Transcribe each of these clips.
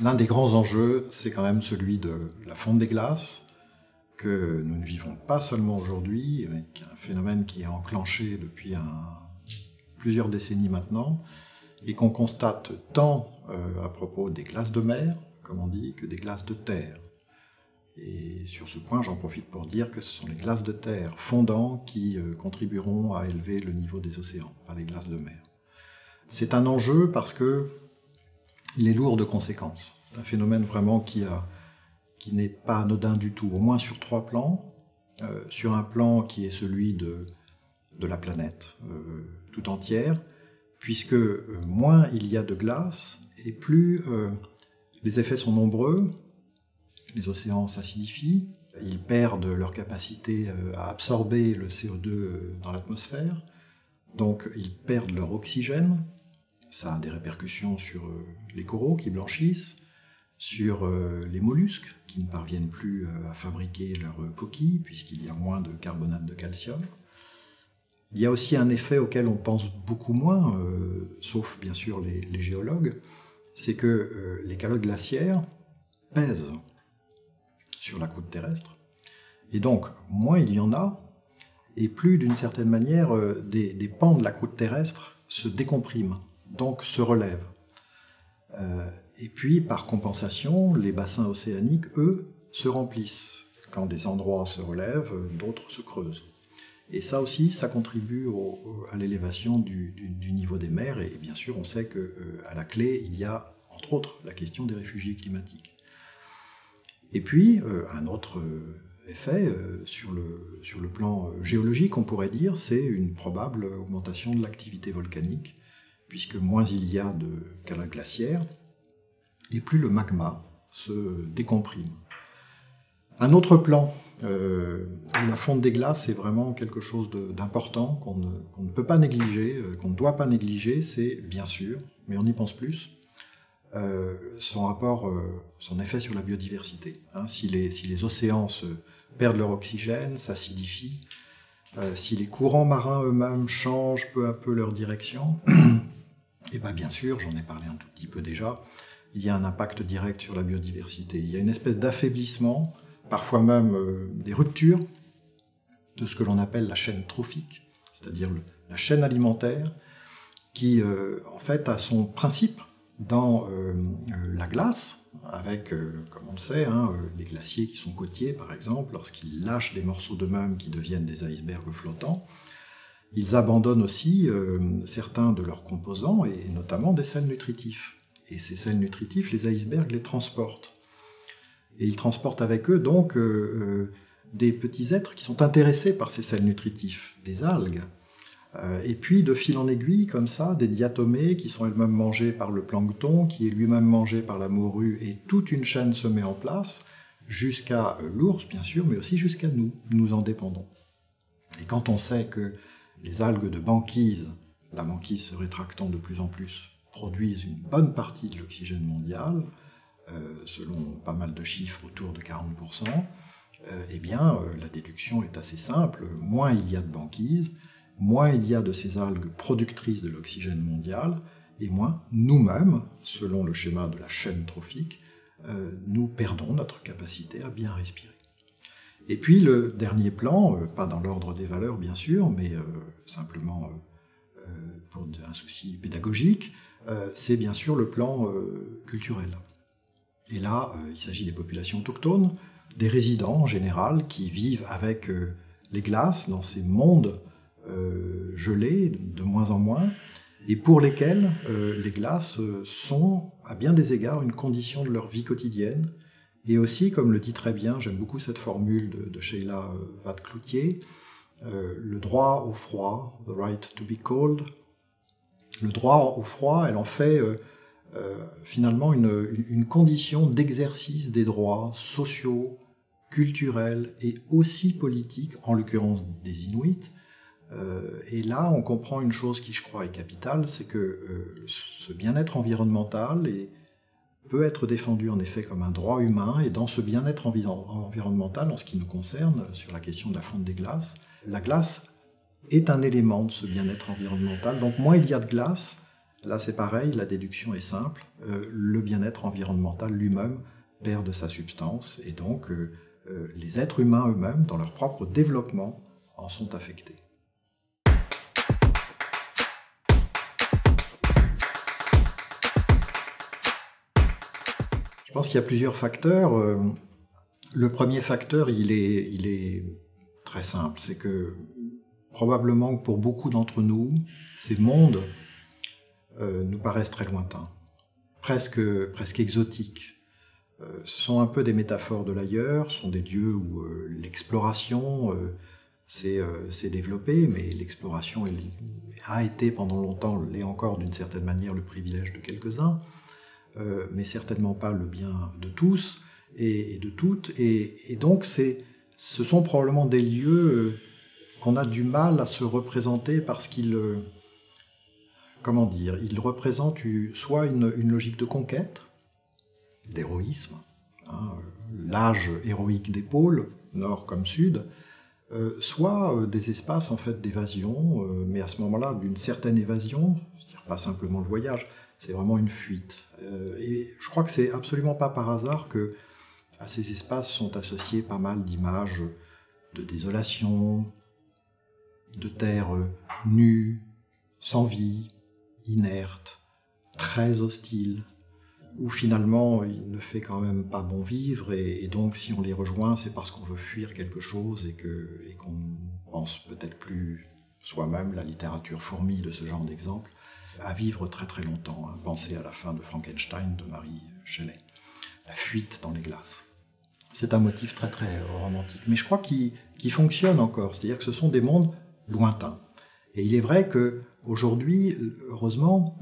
L'un des grands enjeux, c'est quand même celui de la fonte des glaces, que nous ne vivons pas seulement aujourd'hui, mais qui est un phénomène qui est enclenché depuis plusieurs décennies maintenant, et qu'on constate tant à propos des glaces de mer, comme on dit, que des glaces de terre. Et sur ce point, j'en profite pour dire que ce sont les glaces de terre fondant qui contribueront à élever le niveau des océans, pas les glaces de mer. C'est un enjeu parce qu'il est lourd de conséquences. C'est un phénomène vraiment qui n'est pas anodin du tout, au moins sur 3 plans. Sur un plan qui est celui de la planète tout entière, puisque moins il y a de glace, et plus les effets sont nombreux. Les océans s'acidifient, ils perdent leur capacité à absorber le CO2 dans l'atmosphère, donc ils perdent leur oxygène. Ça a des répercussions sur les coraux qui blanchissent, sur les mollusques qui ne parviennent plus à fabriquer leurs coquilles puisqu'il y a moins de carbonate de calcium. Il y a aussi un effet auquel on pense beaucoup moins, sauf bien sûr les géologues, c'est que les calottes glaciaires pèsent sur la croûte terrestre, et donc moins il y en a, et plus d'une certaine manière des pans de la croûte terrestre se décompriment, donc se relèvent. Et puis par compensation, les bassins océaniques, eux, se remplissent. Quand des endroits se relèvent, d'autres se creusent. Et ça aussi, ça contribue à l'élévation du niveau des mers, et bien sûr on sait qu'à la clé, il y a entre autres la question des réfugiés climatiques. Et puis, un autre effet sur le plan géologique, on pourrait dire, c'est une probable augmentation de l'activité volcanique, puisque moins il y a de calottes glaciaires, et plus le magma se décomprime. Un autre plan, où la fonte des glaces est vraiment quelque chose d'important, qu'on ne peut pas négliger, qu'on ne doit pas négliger, c'est bien sûr, mais on y pense plus, son effet sur la biodiversité. Si les océans perdent leur oxygène, s'acidifient, si les courants marins eux-mêmes changent peu à peu leur direction, et bien sûr, j'en ai parlé un tout petit peu déjà, il y a un impact direct sur la biodiversité. Il y a une espèce d'affaiblissement, parfois même des ruptures, de ce que l'on appelle la chaîne trophique, c'est-à-dire la chaîne alimentaire, qui en fait a son principe dans la glace, avec, comme on le sait, les glaciers qui sont côtiers, par exemple, lorsqu'ils lâchent des morceaux d'eux-mêmes qui deviennent des icebergs flottants, ils abandonnent aussi certains de leurs composants, et notamment des sels nutritifs. Et ces sels nutritifs, les icebergs les transportent. Et ils transportent avec eux donc des petits êtres qui sont intéressés par ces sels nutritifs, des algues. Et puis, de fil en aiguille, comme ça, des diatomées qui sont elles-mêmes mangées par le plancton, qui est lui-même mangé par la morue, et toute une chaîne se met en place, jusqu'à l'ours, bien sûr, mais aussi jusqu'à nous. Nous en dépendons. Et quand on sait que les algues de banquise, la banquise se rétractant de plus en plus, produisent une bonne partie de l'oxygène mondial, selon pas mal de chiffres autour de 40%, la déduction est assez simple. Moins il y a de banquise, moins il y a de ces algues productrices de l'oxygène mondial, et moins nous-mêmes, selon le schéma de la chaîne trophique, nous perdons notre capacité à bien respirer. Et puis le dernier plan, pas dans l'ordre des valeurs bien sûr, mais simplement pour un souci pédagogique, c'est bien sûr le plan culturel. Et là, il s'agit des populations autochtones, des résidents en général, qui vivent avec les glaces dans ces mondes gelés de moins en moins, et pour lesquels les glaces sont, à bien des égards, une condition de leur vie quotidienne, et aussi, comme le dit très bien, j'aime beaucoup cette formule de Sheila Watt-Cloutier, le droit au froid, the right to be cold. Le droit au froid, elle en fait finalement une condition d'exercice des droits sociaux, culturels et aussi politiques, en l'occurrence des Inuits. Et là, on comprend une chose qui, je crois, est capitale, c'est que ce bien-être environnemental peut être défendu en effet comme un droit humain, et dans ce bien-être environnemental, en ce qui nous concerne, sur la question de la fonte des glaces, la glace est un élément de ce bien-être environnemental. Donc moins il y a de glace, Là, c'est pareil, la déduction est simple. Le bien-être environnemental lui-même perd de sa substance, et donc les êtres humains eux-mêmes, dans leur propre développement, en sont affectés. Je pense qu'il y a plusieurs facteurs. Le premier facteur, il est très simple, c'est que probablement que pour beaucoup d'entre nous, ces mondes nous paraissent très lointains, presque exotiques. Ce sont un peu des métaphores de l'ailleurs, ce sont des lieux où l'exploration s'est développée, mais l'exploration a été pendant longtemps, l'est encore d'une certaine manière, le privilège de quelques-uns, mais certainement pas le bien de tous et de toutes. Et donc ce sont probablement des lieux qu'on a du mal à se représenter parce qu'ils ils représentent soit une logique de conquête, d'héroïsme, l'âge héroïque des pôles, nord comme sud, soit des espaces en fait d'évasion, mais à ce moment-là d'une certaine évasion, c'est-à-dire pas simplement le voyage, c'est vraiment une fuite. Et je crois que c'est absolument pas par hasard que à ces espaces sont associés pas mal d'images de désolation, de terre nue, sans vie, inerte, très hostile, où finalement il ne fait quand même pas bon vivre, et donc si on les rejoint, c'est parce qu'on veut fuir quelque chose et qu'on pense peut-être plus soi-même, la littérature fourmille de ce genre d'exemple, à vivre très très longtemps. Pensez à la fin de Frankenstein de Mary Shelley, la fuite dans les glaces. C'est un motif très très romantique, mais je crois qu'il fonctionne encore, c'est-à-dire que ce sont des mondes lointains. Et il est vrai qu'aujourd'hui, heureusement,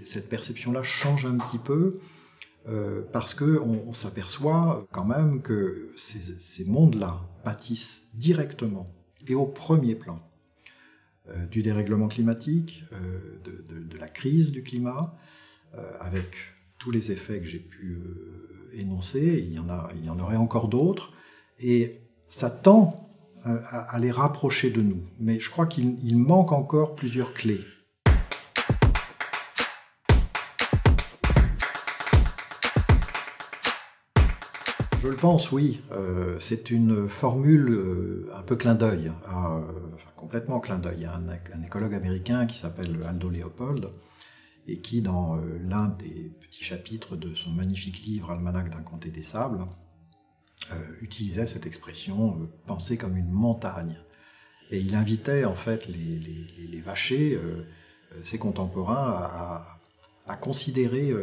cette perception-là change un petit peu, parce qu'on s'aperçoit quand même que ces mondes-là pâtissent directement et au premier plan du dérèglement climatique, de la crise du climat, avec tous les effets que j'ai pu énoncer. Il y en aurait encore d'autres, et ça tend à les rapprocher de nous. Mais je crois qu'il manque encore plusieurs clés. Je le pense, oui. C'est une formule un peu clin d'œil, complètement clin d'œil. Il y a un écologue américain qui s'appelle Aldo Leopold, et qui, dans l'un des petits chapitres de son magnifique livre « Almanach d'un comté des sables », utilisait cette expression « penser comme une montagne ». Et il invitait en fait les vachers, ses contemporains, à considérer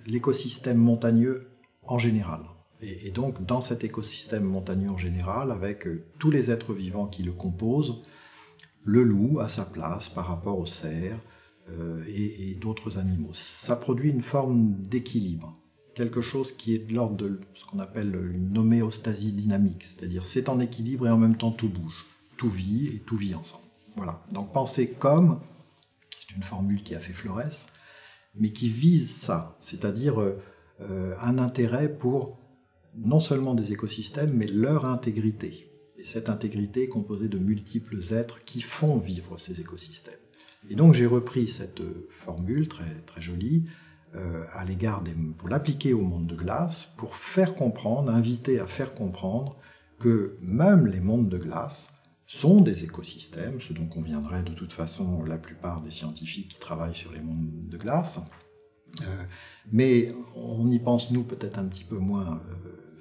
l'écosystème montagneux en général. Et donc dans cet écosystème montagneux en général, avec tous les êtres vivants qui le composent, le loup à sa place par rapport au cerf et d'autres animaux. Ça produit une forme d'équilibre, quelque chose qui est de l'ordre de ce qu'on appelle une homéostasie dynamique, c'est-à-dire c'est en équilibre et en même temps tout bouge, tout vit et tout vit ensemble. Voilà. Donc penser comme, c'est une formule qui a fait Florès, mais qui vise ça, c'est-à-dire un intérêt pour non seulement des écosystèmes, mais leur intégrité. Et cette intégrité est composée de multiples êtres qui font vivre ces écosystèmes. Et donc j'ai repris cette formule très, très jolie à l'égard pour l'appliquer au monde de glace, pour faire comprendre, inviter à faire comprendre que même les mondes de glace sont des écosystèmes, ce dont conviendraient de toute façon la plupart des scientifiques qui travaillent sur les mondes de glace, mais on y pense nous peut-être un petit peu moins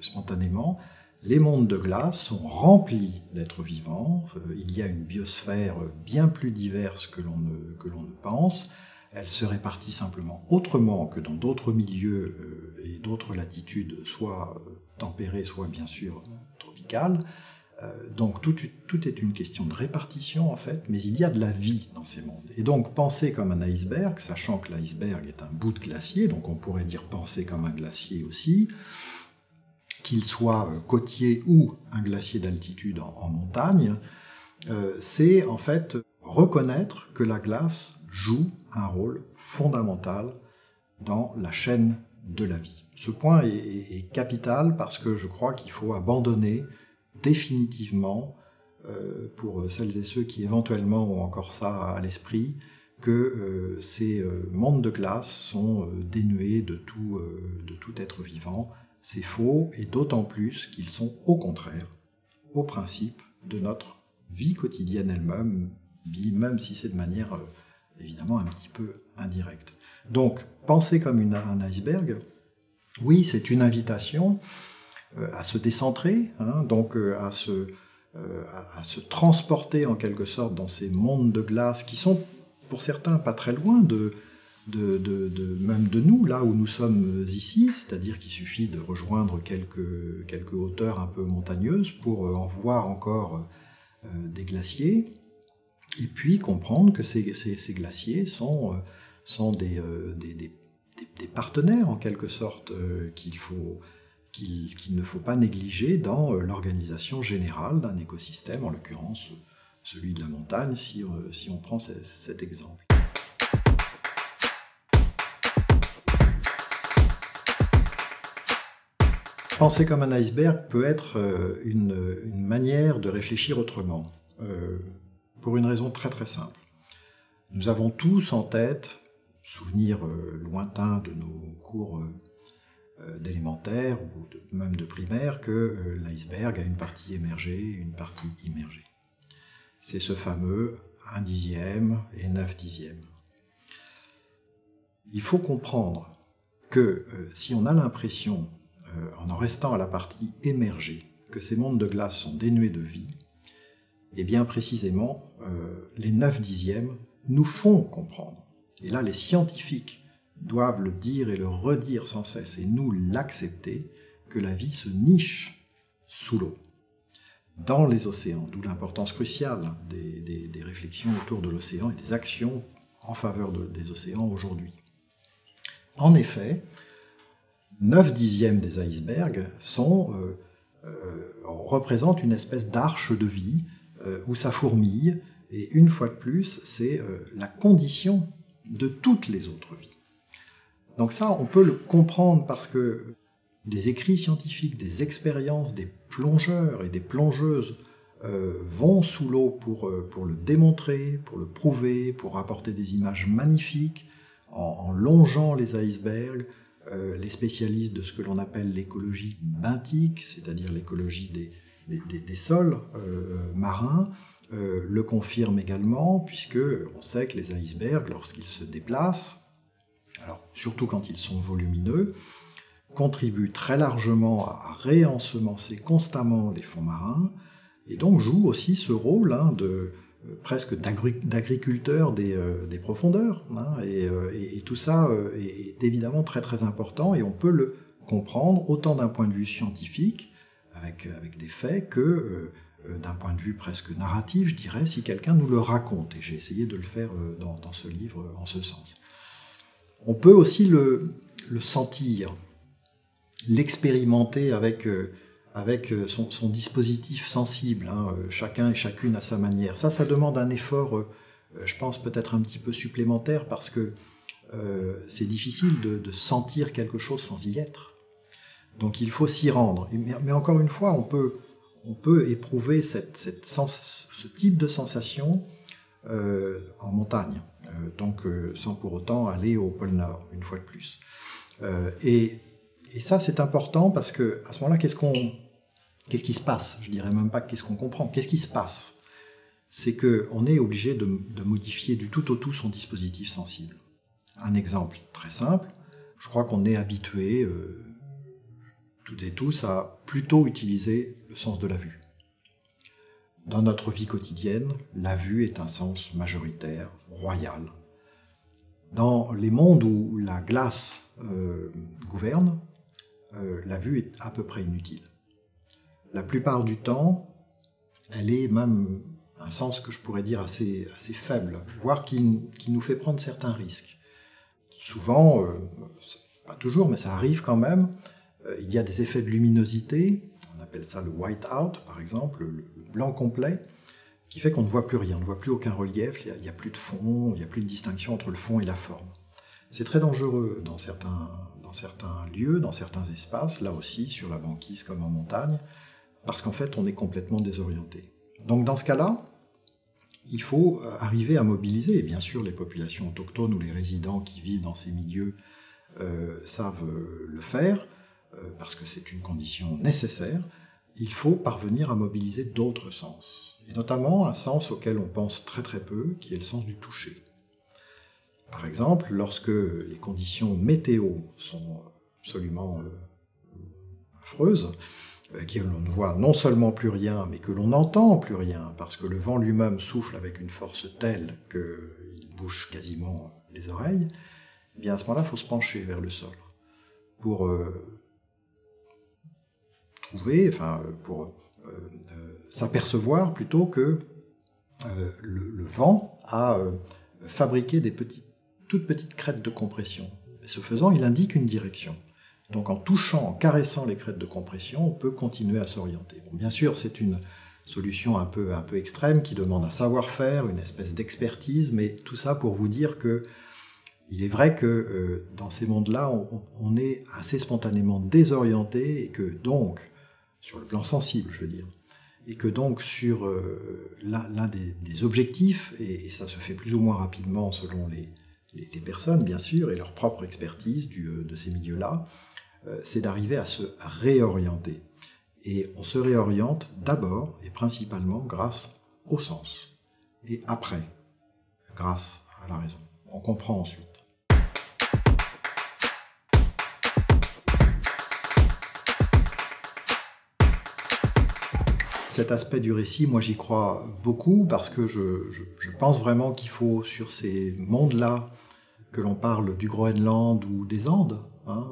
spontanément. Les mondes de glace sont remplis d'êtres vivants, il y a une biosphère bien plus diverse que l'on ne pense, elle se répartit simplement autrement que dans d'autres milieux et d'autres latitudes, soit tempérées, soit bien sûr tropicales. Donc tout est une question de répartition en fait, mais il y a de la vie dans ces mondes. Et donc penser comme un iceberg, sachant que l'iceberg est un bout de glacier, donc on pourrait dire penser comme un glacier aussi, qu'il soit côtier ou un glacier d'altitude en montagne, c'est en fait reconnaître que la glace joue un rôle fondamental dans la chaîne de la vie. Ce point est capital parce que je crois qu'il faut abandonner définitivement, pour celles et ceux qui éventuellement ont encore ça à l'esprit, que ces mondes de glace sont dénués de tout être vivant. C'est faux, et d'autant plus qu'ils sont au contraire, au principe de notre vie quotidienne elle-même, même si c'est de manière évidemment un petit peu indirecte. Donc, penser comme un iceberg, oui, c'est une invitation à se décentrer, hein, donc à se transporter en quelque sorte dans ces mondes de glace qui sont pour certains pas très loin même de nous, là où nous sommes ici, c'est-à-dire qu'il suffit de rejoindre quelques hauteurs un peu montagneuses pour en voir encore des glaciers, et puis comprendre que ces glaciers sont des partenaires en quelque sorte qu'il ne faut pas négliger dans l'organisation générale d'un écosystème, en l'occurrence celui de la montagne, si on prend cet exemple. Penser comme un iceberg peut être une manière de réfléchir autrement, pour une raison très très simple. Nous avons tous en tête, souvenirs lointains de nos cours d'élémentaire ou même de primaire, que l'iceberg a une partie émergée et une partie immergée. C'est ce fameux 1/10 et 9/10. Il faut comprendre que si on a l'impression, en restant à la partie émergée, que ces mondes de glace sont dénués de vie, et bien précisément, les 9/10 nous font comprendre. Et là, les scientifiques doivent le dire et le redire sans cesse, et nous l'accepter, que la vie se niche sous l'eau, dans les océans, d'où l'importance cruciale des réflexions autour de l'océan et des actions en faveur des océans aujourd'hui. En effet, 9/10 des icebergs représentent une espèce d'arche de vie où ça fourmille, et une fois de plus, c'est la condition de toutes les autres vies. Donc ça, on peut le comprendre parce que des écrits scientifiques, des expériences, des plongeurs et des plongeuses vont sous l'eau pour le démontrer, pour le prouver, pour apporter des images magnifiques, en longeant les icebergs. Les spécialistes de ce que l'on appelle l'écologie benthique, c'est-à-dire l'écologie des sols marins, le confirment également, puisque on sait que les icebergs, lorsqu'ils se déplacent, alors surtout quand ils sont volumineux, contribuent très largement à réensemencer constamment les fonds marins, et donc jouent aussi ce rôle presque d'agriculteur des profondeurs. Et tout ça est évidemment très très important, et on peut le comprendre autant d'un point de vue scientifique, avec des faits, que d'un point de vue presque narratif, je dirais, si quelqu'un nous le raconte. Et j'ai essayé de le faire dans ce livre en ce sens. On peut aussi le sentir, l'expérimenter avec son dispositif sensible, chacun et chacune à sa manière. Ça demande un effort, je pense, peut-être un petit peu supplémentaire, parce que c'est difficile de sentir quelque chose sans y être. Donc il faut s'y rendre. Mais encore une fois, on peut éprouver ce type de sensation en montagne, donc sans pour autant aller au pôle Nord, une fois de plus. Et ça, c'est important, parce que à ce moment-là, qu'est-ce qui se passe? Je dirais même pas qu'est-ce qu'on comprend. Qu'est-ce qui se passe? C'est qu'on est obligé de modifier du tout au tout son dispositif sensible. Un exemple très simple, je crois qu'on est habitué, toutes et tous, à plutôt utiliser le sens de la vue. Dans notre vie quotidienne, la vue est un sens majoritaire, royal. Dans les mondes où la glace gouverne, la vue est à peu près inutile. La plupart du temps, elle est même un sens que je pourrais dire assez faible, voire qui nous fait prendre certains risques. Souvent, pas toujours, mais ça arrive quand même, il y a des effets de luminosité, on appelle ça le white out par exemple, le blanc complet, qui fait qu'on ne voit plus rien, on ne voit plus aucun relief, il n'y a plus de fond, il n'y a plus de distinction entre le fond et la forme. C'est très dangereux dans certains lieux, dans certains espaces, là aussi sur la banquise comme en montagne, parce qu'en fait on est complètement désorienté. Donc dans ce cas-là, il faut arriver à mobiliser, et bien sûr les populations autochtones ou les résidents qui vivent dans ces milieux savent le faire, parce que c'est une condition nécessaire. Il faut parvenir à mobiliser d'autres sens, et notamment un sens auquel on pense très très peu, qui est le sens du toucher. Par exemple, lorsque les conditions météo sont absolument affreuses, que l'on ne voit non seulement plus rien, mais que l'on n'entend plus rien, parce que le vent lui-même souffle avec une force telle qu'il bouche quasiment les oreilles, eh bien à ce moment-là, il faut se pencher vers le sol pour s'apercevoir plutôt que le vent a fabriqué toutes petites crêtes de compression. Et ce faisant, il indique une direction. Donc en touchant, en caressant les crêtes de compression, on peut continuer à s'orienter. Bon, bien sûr, c'est une solution un peu extrême qui demande un savoir-faire, une espèce d'expertise, mais tout ça pour vous dire que il est vrai que dans ces mondes-là, on est assez spontanément désorienté et que donc, sur le plan sensible, je veux dire, et que donc sur l'un des objectifs, et ça se fait plus ou moins rapidement selon les personnes, bien sûr, et leur propre expertise de ces milieux-là, c'est d'arriver à se réorienter. Et on se réoriente d'abord et principalement grâce au sens. Et après, grâce à la raison. On comprend ensuite. Cet aspect du récit, moi j'y crois beaucoup parce que je pense vraiment qu'il faut, sur ces mondes-là, que l'on parle du Groenland ou des Andes,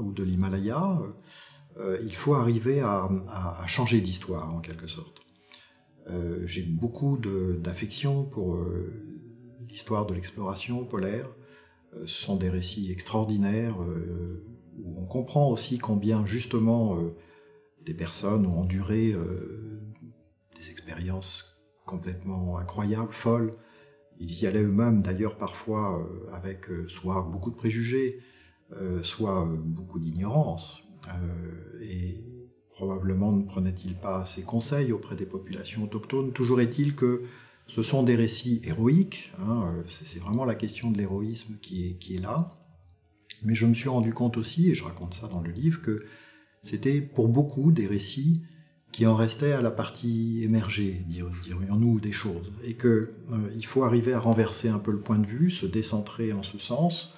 ou de l'Himalaya, il faut arriver à changer d'histoire en quelque sorte. J'ai beaucoup d'affection pour l'histoire de l'exploration polaire. Ce sont des récits extraordinaires où on comprend aussi combien justement des personnes ont enduré des expériences complètement incroyables, folles. Ils y allaient eux-mêmes d'ailleurs parfois avec soit beaucoup de préjugés, soit beaucoup d'ignorance. Et probablement ne prenaient-ils pas ces conseils auprès des populations autochtones. Toujours est-il que ce sont des récits héroïques, c'est vraiment la question de l'héroïsme qui est là. Mais je me suis rendu compte aussi, et je raconte ça dans le livre, que c'était pour beaucoup des récits qui en restaient à la partie émergée, dirions-nous, des choses. Et qu'il faut arriver à renverser un peu le point de vue, se décentrer en ce sens,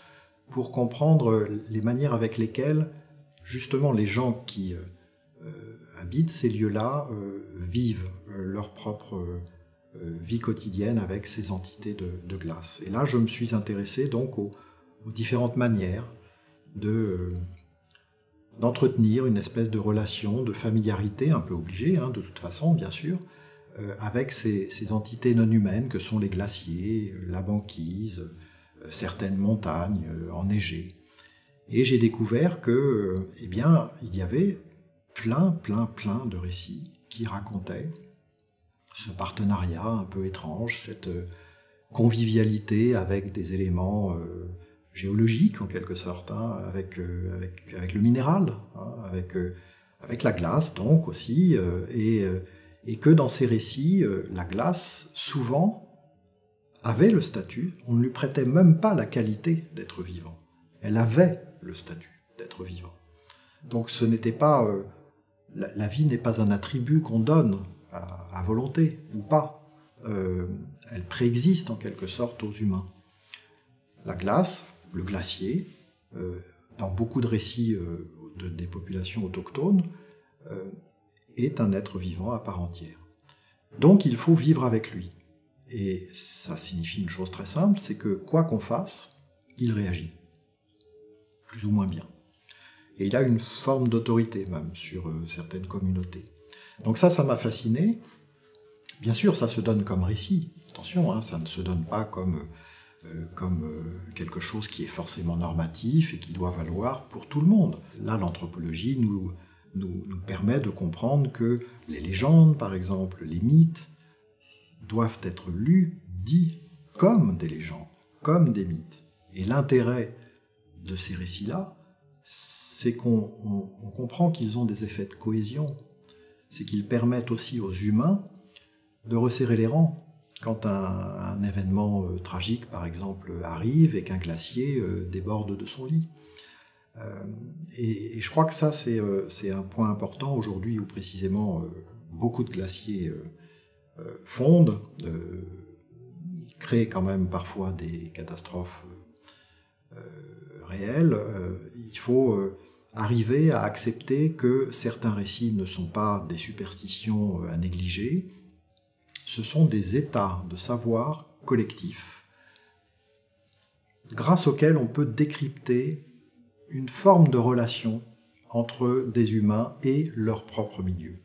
pour comprendre les manières avec lesquelles, justement, les gens qui habitent ces lieux-là vivent leur propre vie quotidienne avec ces entités de glace. Et là, je me suis intéressé donc aux différentes manières d'entretenir une espèce de relation, de familiarité, un peu obligée, de toute façon, bien sûr, avec ces entités non humaines que sont les glaciers, la banquise, certaines montagnes enneigées. Et j'ai découvert que, il y avait plein de récits qui racontaient ce partenariat un peu étrange, cette convivialité avec des éléments géologiques en quelque sorte, avec le minéral, avec la glace donc aussi, et que dans ces récits, la glace souvent avait le statut, on ne lui prêtait même pas la qualité d'être vivant, elle avait le statut d'être vivant. Donc ce n'était pas, la vie n'est pas un attribut qu'on donne à volonté ou pas, elle préexiste en quelque sorte aux humains. La glace, le glacier, dans beaucoup de récits des populations autochtones, est un être vivant à part entière. Donc il faut vivre avec lui. Et ça signifie une chose très simple, c'est que quoi qu'on fasse, il réagit. Plus ou moins bien. Et il a une forme d'autorité même sur certaines communautés. Donc ça m'a fasciné. Bien sûr, ça se donne comme récit. Attention, ça ne se donne pas comme quelque chose qui est forcément normatif et qui doit valoir pour tout le monde. Là, l'anthropologie nous permet de comprendre que les légendes, par exemple, les mythes, doivent être lus, dits comme des légendes, comme des mythes. Et l'intérêt de ces récits-là, c'est qu'on comprend qu'ils ont des effets de cohésion, c'est qu'ils permettent aussi aux humains de resserrer les rangs, quand un événement tragique, par exemple, arrive et qu'un glacier déborde de son lit. Et je crois que ça, c'est un point important aujourd'hui où précisément beaucoup de glaciers fondent, créent quand même parfois des catastrophes réelles. Il faut arriver à accepter que certains récits ne sont pas des superstitions à négliger, ce sont des états de savoir collectifs grâce auxquels on peut décrypter une forme de relation entre des humains et leur propre milieu.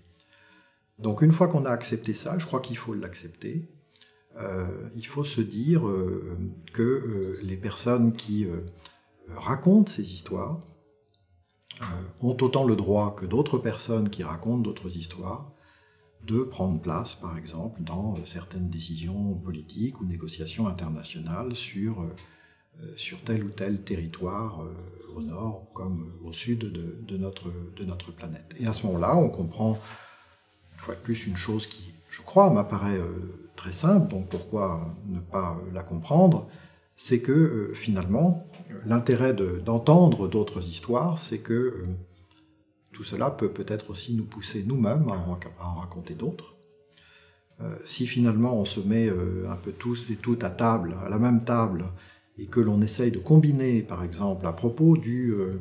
Donc une fois qu'on a accepté ça, je crois qu'il faut l'accepter, il faut se dire que les personnes qui racontent ces histoires ont autant le droit que d'autres personnes qui racontent d'autres histoires de prendre place, par exemple, dans certaines décisions politiques ou négociations internationales sur tel ou tel territoire au nord comme au sud de notre planète. Et à ce moment-là, on comprend, une fois de plus, une chose qui, je crois, m'apparaît très simple, donc pourquoi ne pas la comprendre, c'est que finalement, l'intérêt d'entendre d'autres histoires, c'est que tout cela peut peut-être aussi nous pousser nous-mêmes à en raconter d'autres. Si finalement on se met un peu tous et toutes à table, à la même table, et que l'on essaye de combiner, par exemple, à propos des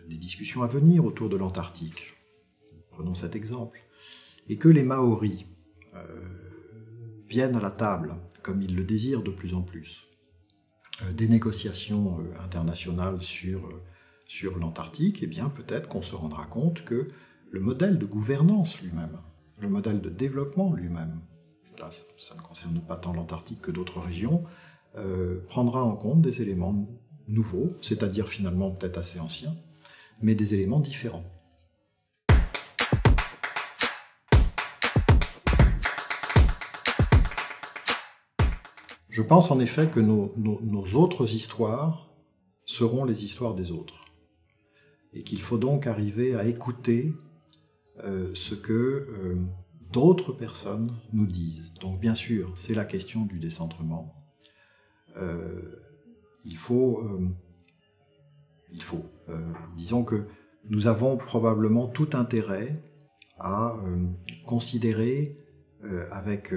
discussions à venir autour de l'Antarctique, prenons cet exemple, et que les Maoris viennent à la table, comme ils le désirent de plus en plus, des négociations internationales sur l'Antarctique, eh bien peut-être qu'on se rendra compte que le modèle de gouvernance lui-même, le modèle de développement lui-même, là ça ne concerne pas tant l'Antarctique que d'autres régions, prendra en compte des éléments nouveaux, c'est-à-dire finalement peut-être assez anciens, mais des éléments différents. Je pense en effet que nos autres histoires seront les histoires des autres. Et qu'il faut donc arriver à écouter ce que d'autres personnes nous disent. Donc bien sûr, c'est la question du décentrement. Disons que nous avons probablement tout intérêt à considérer avec,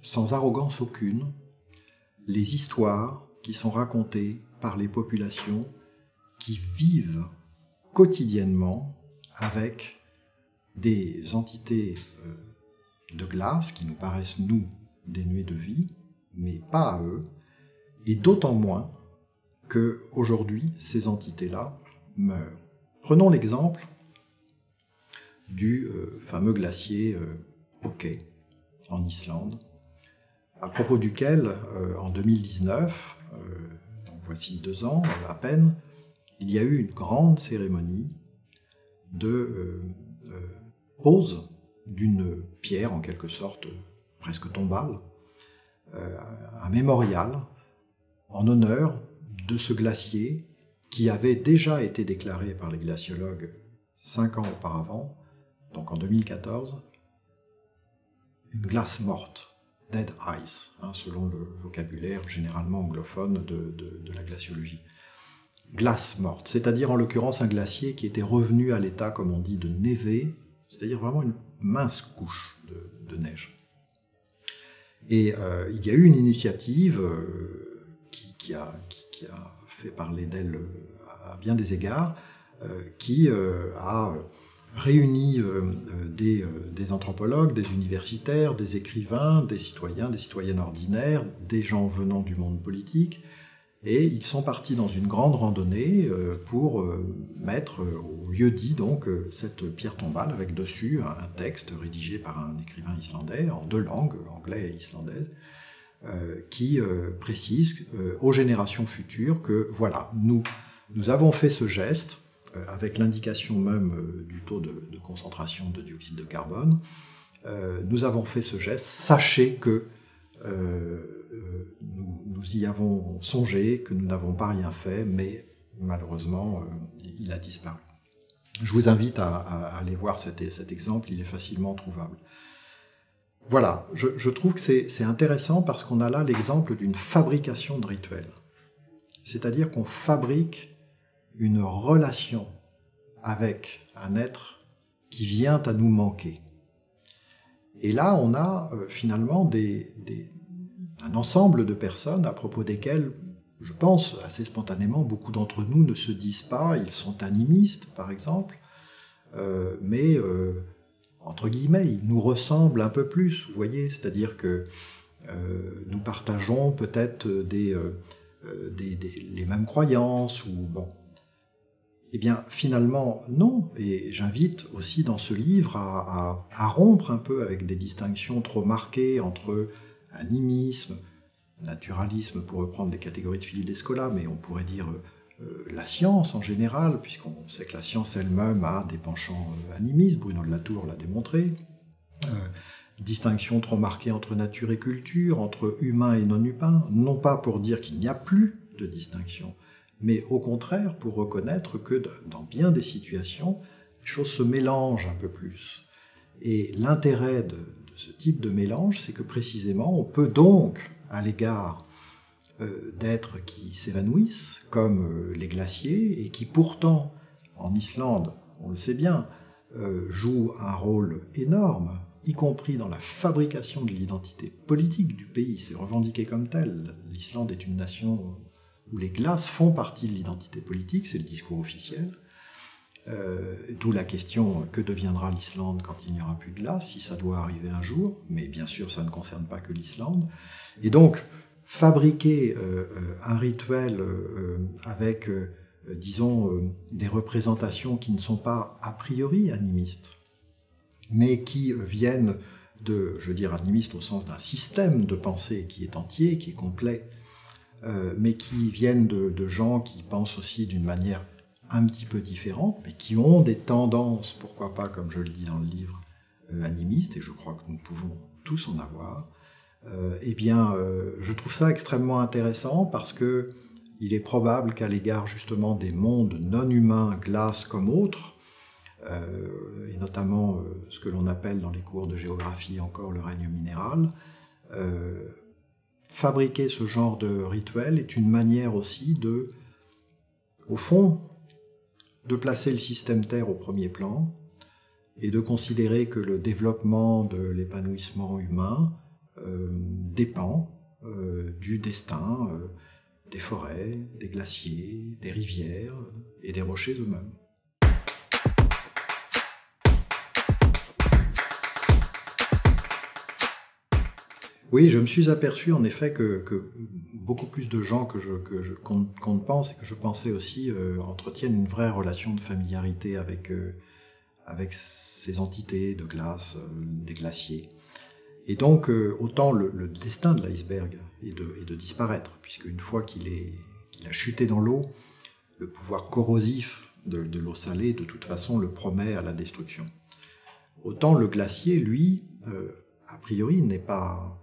sans arrogance aucune, les histoires qui sont racontées par les populations qui vivent quotidiennement avec des entités de glace qui nous paraissent, nous, dénuées de vie, mais pas à eux, et d'autant moins qu'aujourd'hui, ces entités-là meurent. Prenons l'exemple du fameux glacier Ökey, en Islande, à propos duquel, en 2019, donc voici 2 ans à peine, il y a eu une grande cérémonie de pose d'une pierre, en quelque sorte, presque tombale, un mémorial en honneur de ce glacier qui avait déjà été déclaré par les glaciologues 5 ans auparavant, donc en 2014, une glace morte, dead ice, selon le vocabulaire généralement anglophone de la glaciologie. Glace morte, c'est-à-dire en l'occurrence un glacier qui était revenu à l'état, comme on dit, de névé, c'est-à-dire vraiment une mince couche de neige. Et il y a eu une initiative qui a fait parler d'elle à bien des égards, qui a réuni des anthropologues, des universitaires, des écrivains, des citoyens, des citoyennes ordinaires, des gens venant du monde politique, et ils sont partis dans une grande randonnée pour mettre au lieu-dit donc cette pierre tombale avec dessus un texte rédigé par un écrivain islandais en 2 langues, anglais et islandaise, qui précise aux générations futures que voilà, nous avons fait ce geste avec l'indication même du taux de concentration de dioxyde de carbone. Nous avons fait ce geste, sachez que nous y avons songé, que nous n'avons pas rien fait, mais malheureusement, il a disparu. Je vous invite à aller voir cet exemple, il est facilement trouvable. Voilà, je trouve que c'est intéressant parce qu'on a là l'exemple d'une fabrication de rituels. C'est-à-dire qu'on fabrique une relation avec un être qui vient à nous manquer. Et là, on a finalement un ensemble de personnes à propos desquelles, je pense assez spontanément, beaucoup d'entre nous ne se disent pas, ils sont animistes par exemple, mais entre guillemets, ils nous ressemblent un peu plus, vous voyez, c'est-à-dire que nous partageons peut-être les mêmes croyances, ou bon. Eh bien, finalement, non. Et j'invite aussi dans ce livre à rompre un peu avec des distinctions trop marquées entre animisme, naturalisme, pour reprendre les catégories de Philippe Descola, mais on pourrait dire la science en général, puisqu'on sait que la science elle-même a des penchants animistes, Bruno de Latour l'a démontré. Distinction trop marquée entre nature et culture, entre humain et non-humain, non pas pour dire qu'il n'y a plus de distinction, mais au contraire pour reconnaître que dans bien des situations, les choses se mélangent un peu plus. Et l'intérêt de ce type de mélange, c'est que précisément, on peut donc, à l'égard d'êtres qui s'évanouissent, comme les glaciers, et qui pourtant, en Islande, on le sait bien, jouent un rôle énorme, y compris dans la fabrication de l'identité politique du pays. C'est revendiqué comme tel. L'Islande est une nation où les glaces font partie de l'identité politique, c'est le discours officiel. D'où la question, que deviendra l'Islande quand il n'y aura plus de glace, si ça doit arriver un jour, mais bien sûr ça ne concerne pas que l'Islande. Et donc, fabriquer un rituel avec, disons, des représentations qui ne sont pas a priori animistes, mais qui viennent de, je veux dire animistes au sens d'un système de pensée qui est entier, qui est complet, mais qui viennent de gens qui pensent aussi d'une manière un petit peu différente, mais qui ont des tendances, pourquoi pas, comme je le dis dans le livre, animistes, et je crois que nous pouvons tous en avoir, eh bien, je trouve ça extrêmement intéressant parce que il est probable qu'à l'égard justement des mondes non humains, glace comme autres, et notamment ce que l'on appelle dans les cours de géographie encore le règne minéral, fabriquer ce genre de rituel est une manière aussi de, au fond, de placer le système Terre au premier plan et de considérer que le développement de l'épanouissement humain dépend du destin des forêts, des glaciers, des rivières et des rochers eux-mêmes. Oui, je me suis aperçu en effet que beaucoup plus de gens qu'on ne pense et que je pensais aussi entretiennent une vraie relation de familiarité avec ces entités de glace, des glaciers. Et donc, autant le destin de l'iceberg est de disparaître, puisque une fois qu'il a chuté dans l'eau, le pouvoir corrosif de l'eau salée, de toute façon, le promet à la destruction. Autant le glacier, lui, a priori, n'est pas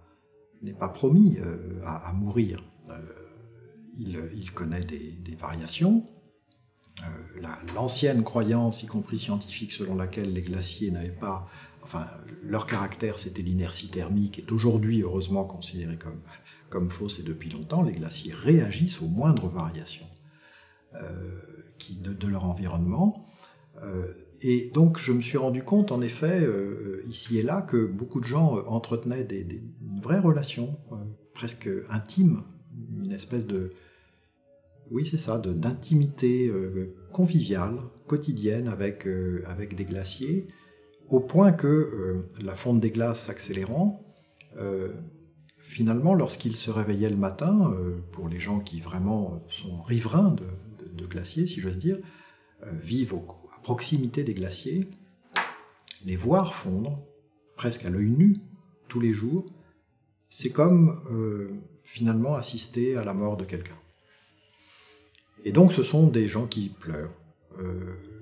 promis à mourir. Il connaît des variations. L'ancienne croyance, y compris scientifique, selon laquelle les glaciers n'avaient pas... Enfin, leur caractère, c'était l'inertie thermique, est aujourd'hui, heureusement, considérée comme fausse, et depuis longtemps, les glaciers réagissent aux moindres variations de leur environnement. Et donc, je me suis rendu compte, en effet, ici et là, que beaucoup de gens entretenaient une vraie relation, presque intime, une espèce de... Oui, c'est ça, d'intimité conviviale, quotidienne, avec des glaciers, au point que la fonte des glaces s'accélérant, finalement, lorsqu'ils se réveillaient le matin, pour les gens qui vraiment sont riverains de glaciers, si j'ose dire, vivent à proximité des glaciers, les voir fondre, presque à l'œil nu, tous les jours, c'est comme finalement assister à la mort de quelqu'un. Et donc ce sont des gens qui pleurent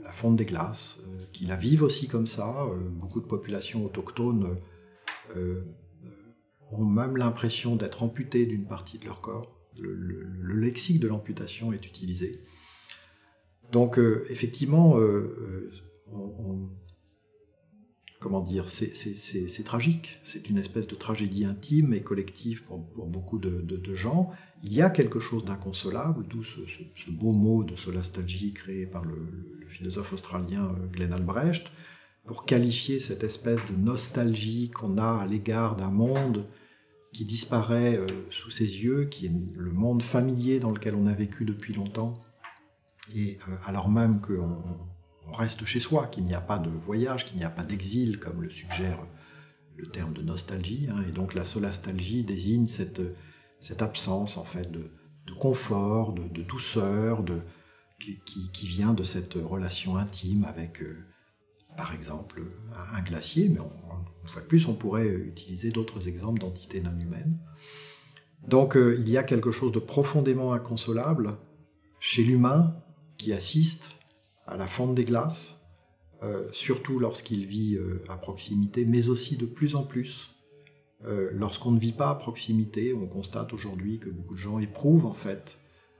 la fonte des glaces, qui la vivent aussi comme ça. Beaucoup de populations autochtones ont même l'impression d'être amputées d'une partie de leur corps. Le lexique de l'amputation est utilisé. Donc effectivement, comment dire, c'est tragique, c'est une espèce de tragédie intime et collective pour beaucoup de gens. Il y a quelque chose d'inconsolable, d'où ce beau mot de solastalgie créé par le philosophe australien Glenn Albrecht, pour qualifier cette espèce de nostalgie qu'on a à l'égard d'un monde qui disparaît sous ses yeux, qui est le monde familier dans lequel on a vécu depuis longtemps, et alors même qu'on reste chez soi, qu'il n'y a pas de voyage, qu'il n'y a pas d'exil, comme le suggère le terme de nostalgie, hein, et donc la solastalgie désigne cette absence en fait de confort, de douceur, qui vient de cette relation intime avec, par exemple, un glacier, mais une fois de plus, on pourrait utiliser d'autres exemples d'entités non humaines. Donc il y a quelque chose de profondément inconsolable chez l'humain qui assiste à la fonte des glaces, surtout lorsqu'il vit à proximité, mais aussi de plus en plus. Lorsqu'on ne vit pas à proximité, on constate aujourd'hui que beaucoup de gens éprouvent en fait,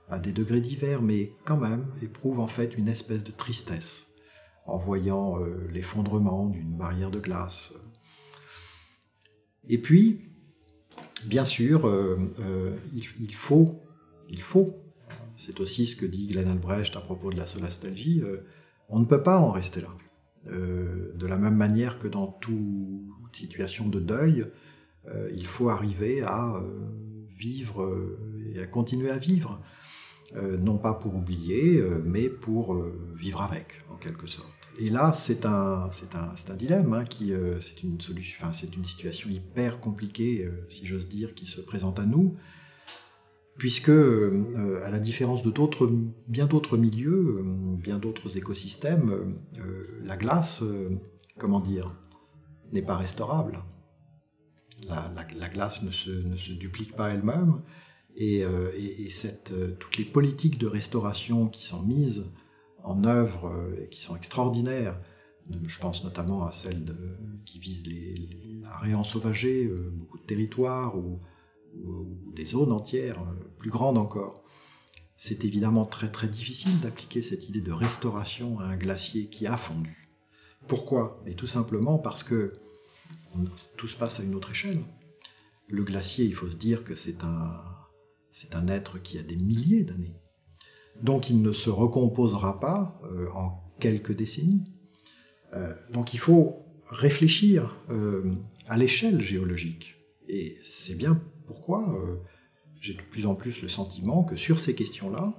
à des degrés divers, mais quand même éprouvent en fait une espèce de tristesse en voyant l'effondrement d'une barrière de glace. Et puis, bien sûr, il faut, c'est aussi ce que dit Glenn Albrecht à propos de la solastalgie, on ne peut pas en rester là. De la même manière que dans toute situation de deuil, il faut arriver à vivre et à continuer à vivre. Non pas pour oublier, mais pour vivre avec, en quelque sorte. Et là, c'est un dilemme, hein, c'est une situation hyper compliquée, si j'ose dire, qui se présente à nous, puisque, à la différence de bien d'autres milieux, bien d'autres écosystèmes, la glace, n'est pas restaurable. La glace ne se duplique pas elle-même, et toutes les politiques de restauration qui sont mises en œuvre et qui sont extraordinaires, je pense notamment à celles qui visent la réensauvager beaucoup de territoires ou des zones entières, plus grandes encore. C'est évidemment très très difficile d'appliquer cette idée de restauration à un glacier qui a fondu. Pourquoi ? Et tout simplement parce que tout se passe à une autre échelle. Le glacier, il faut se dire que c'est un être qui a des milliers d'années. Donc il ne se recomposera pas en quelques décennies. Donc il faut réfléchir à l'échelle géologique. Et c'est bien pourquoi j'ai de plus en plus le sentiment que sur ces questions-là,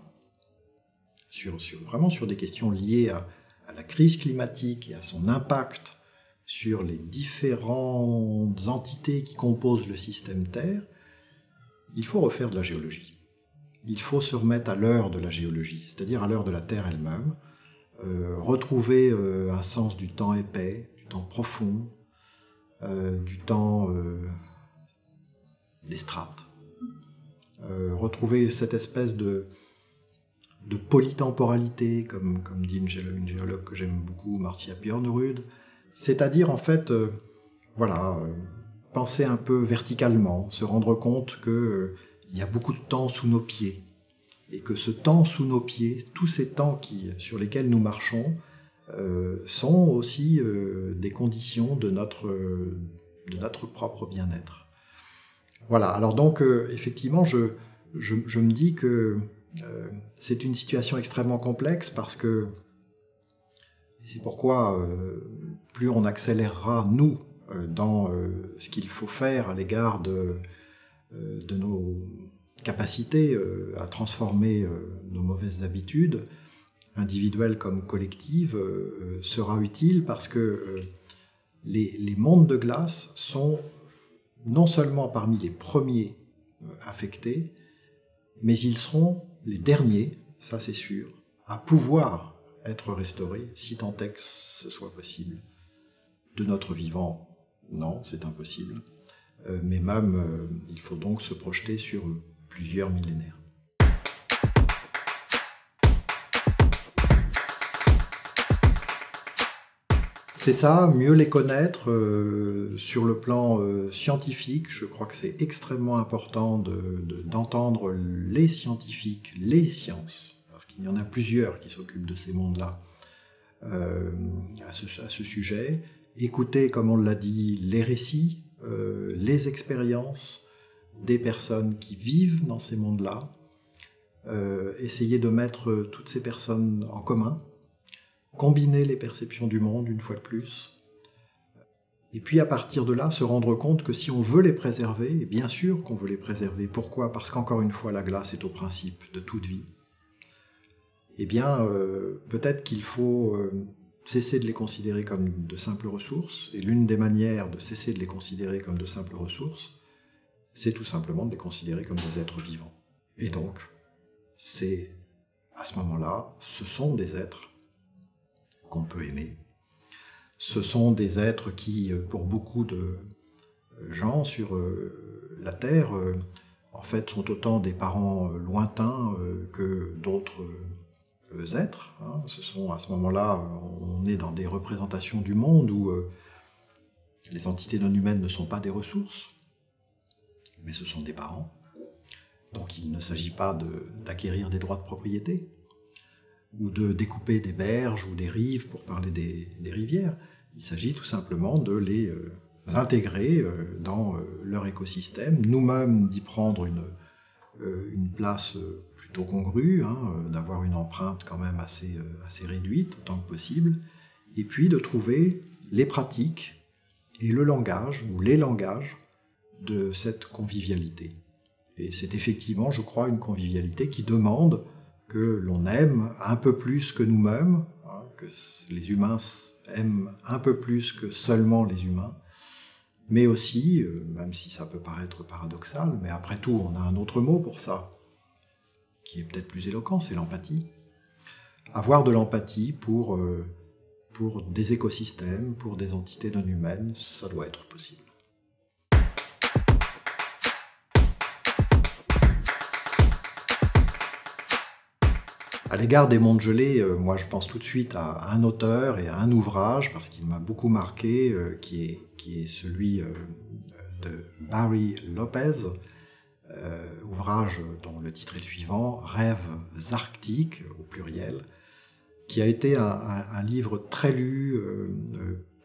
vraiment sur des questions liées à la crise climatique et à son impact sur les différentes entités qui composent le système Terre, il faut refaire de la géologie. Il faut se remettre à l'heure de la géologie, c'est-à-dire à l'heure de la Terre elle-même, retrouver un sens du temps épais, du temps profond, du temps des strates. Retrouver cette espèce de polytemporalité, comme dit une géologue que j'aime beaucoup, Marcia Björnerud, c'est-à-dire en fait, penser un peu verticalement, se rendre compte qu'il y a beaucoup de temps sous nos pieds, et que ce temps sous nos pieds, tous ces temps sur lesquels nous marchons, sont aussi des conditions de notre propre bien-être. Voilà, alors donc effectivement, je me dis que c'est une situation extrêmement complexe parce que, et c'est pourquoi plus on accélérera, nous, dans ce qu'il faut faire à l'égard de nos capacités à transformer nos mauvaises habitudes, individuelles comme collectives, sera utile parce que les mondes de glace sont non seulement parmi les premiers affectés, mais ils seront les derniers, ça c'est sûr, à pouvoir être restaurés, si tant est que ce soit possible. De notre vivant, non, c'est impossible. Mais même, il faut donc se projeter sur plusieurs millénaires. C'est ça, mieux les connaître sur le plan scientifique. Je crois que c'est extrêmement important d'entendre les scientifiques, les sciences, parce Il y en a plusieurs qui s'occupent de ces mondes-là à ce sujet. Écouter, comme on l'a dit, les récits, les expériences des personnes qui vivent dans ces mondes-là, essayer de mettre toutes ces personnes en commun, combiner les perceptions du monde une fois de plus, et puis à partir de là, se rendre compte que si on veut les préserver, et bien sûr qu'on veut les préserver, pourquoi? Parce qu'encore une fois, la glace est au principe de toute vie. Eh bien, peut-être qu'il faut cesser de les considérer comme de simples ressources, et l'une des manières de cesser de les considérer comme de simples ressources, c'est tout simplement de les considérer comme des êtres vivants. Et donc, c'est à ce moment-là, ce sont des êtres qu'on peut aimer. Ce sont des êtres qui, pour beaucoup de gens sur la Terre, en fait, sont autant des parents lointains que d'autres êtres. Hein. Ce sont, à ce moment-là, on est dans des représentations du monde où les entités non humaines ne sont pas des ressources, mais ce sont des parents. Donc il ne s'agit pas d'acquérir des droits de propriété, ou de découper des berges ou des rives pour parler des rivières. Il s'agit tout simplement de les intégrer dans leur écosystème, nous-mêmes d'y prendre une place plutôt congrue, hein, d'avoir une empreinte quand même assez réduite autant que possible, et puis de trouver les pratiques et le langage, ou les langages, de cette convivialité. Et c'est effectivement, je crois, une convivialité qui demande que l'on aime un peu plus que nous-mêmes, hein, que les humains aiment un peu plus que seulement les humains, mais aussi, même si ça peut paraître paradoxal, mais après tout, on a un autre mot pour ça, qui est peut-être plus éloquent, c'est l'empathie. Avoir de l'empathie pour des écosystèmes, pour des entités non humaines, ça doit être possible. À l'égard des mondes gelés, moi je pense tout de suite à un auteur et à un ouvrage, parce qu'il m'a beaucoup marqué, qui est celui de Barry Lopez, ouvrage dont le titre est le suivant, « Rêves arctiques » au pluriel, qui a été un livre très lu,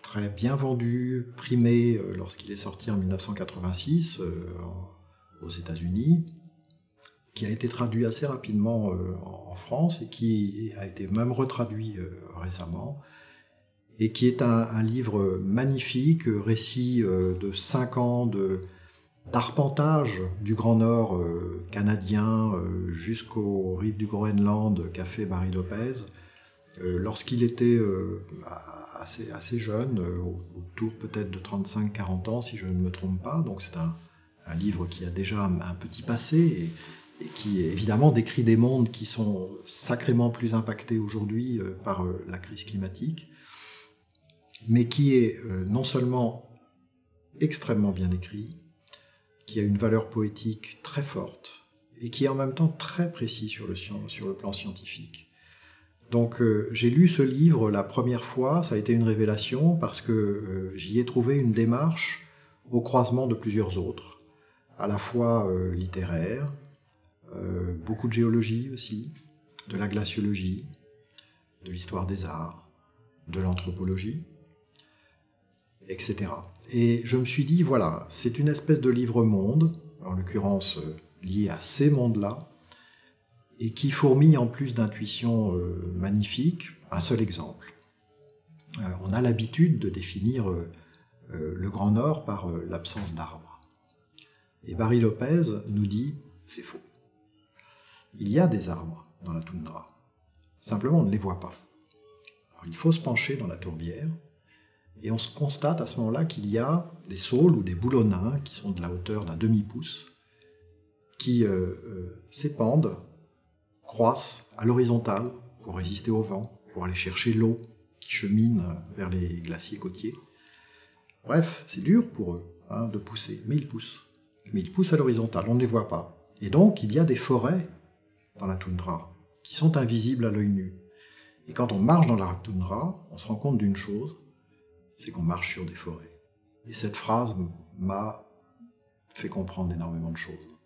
très bien vendu, primé lorsqu'il est sorti en 1986 aux États-Unis, qui a été traduit assez rapidement en France et qui a été même retraduit récemment, et qui est un livre magnifique, récit de 5 ans d'arpentage du Grand Nord canadien jusqu'aux rives du Groenland qu'a fait Barry Lopez, lorsqu'il était assez jeune, autour peut-être de 35-40 ans si je ne me trompe pas, donc c'est un livre qui a déjà un petit passé, et qui évidemment décrit des mondes qui sont sacrément plus impactés aujourd'hui par la crise climatique, mais qui est non seulement extrêmement bien écrit, qui a une valeur poétique très forte, et qui est en même temps très précis sur le plan scientifique. Donc j'ai lu ce livre la première fois, ça a été une révélation, parce que j'y ai trouvé une démarche au croisement de plusieurs autres, à la fois littéraire, beaucoup de géologie aussi, de la glaciologie, de l'histoire des arts, de l'anthropologie, etc. Et je me suis dit, voilà, c'est une espèce de livre-monde, en l'occurrence lié à ces mondes-là, et qui fourmille en plus d'intuitions magnifiques. Un seul exemple. On a l'habitude de définir le Grand Nord par l'absence d'arbres. Et Barry Lopez nous dit, c'est faux. Il y a des arbres dans la toundra. Simplement, on ne les voit pas. Alors, il faut se pencher dans la tourbière, et on se constate à ce moment-là qu'il y a des saules ou des boulonnins qui sont de la hauteur d'un demi-pouce, qui s'épandent, croissent à l'horizontale pour résister au vent, pour aller chercher l'eau qui chemine vers les glaciers côtiers. Bref, c'est dur pour eux de pousser, mais ils poussent. Mais ils poussent à l'horizontale, on ne les voit pas. Et donc, il y a des forêts dans la toundra, qui sont invisibles à l'œil nu. Et quand on marche dans la toundra, on se rend compte d'une chose, c'est qu'on marche sur des forêts. Et cette phrase m'a fait comprendre énormément de choses.